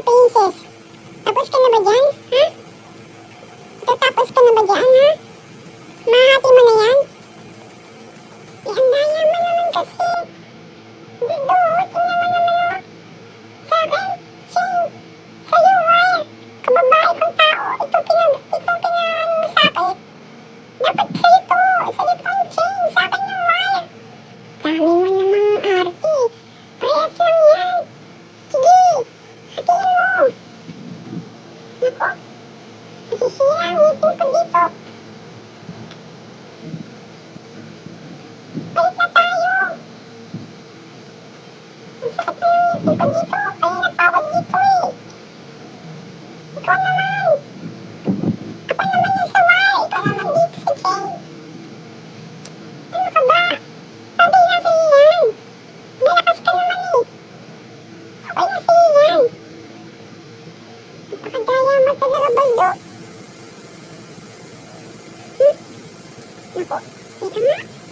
princess. Tapos ka na ba dyan? Ha? Tatapos ka na ba dyan, ha? Mahati mo na yan? Ang daya mo naman kasi. Dito, tingnan mo naman. Sa akin, sa'yo, why? Kababae kong tao. Ito pinag mo sa akin. Dapat sa'yo to. Sa'yo to ang chain. Sa akin yung wire. Dami mo namang arte. Parehas lang yan. Sige, hatiin mo. Nako, masisira ang ngipin ko dito. Balik na tayo. Ang sakit ng ngipin ko dito. Kaya natawag dito eh. Ikaw naman. Ako naman yung sa wire. Ikaw naman dito sa chain. Ano ka ba? Sabi na sa'yo yan. Malakas ka naman eh. Okay na sa'yo yan. Napakadaya mo talaga, Baldo. Naku, teka nga.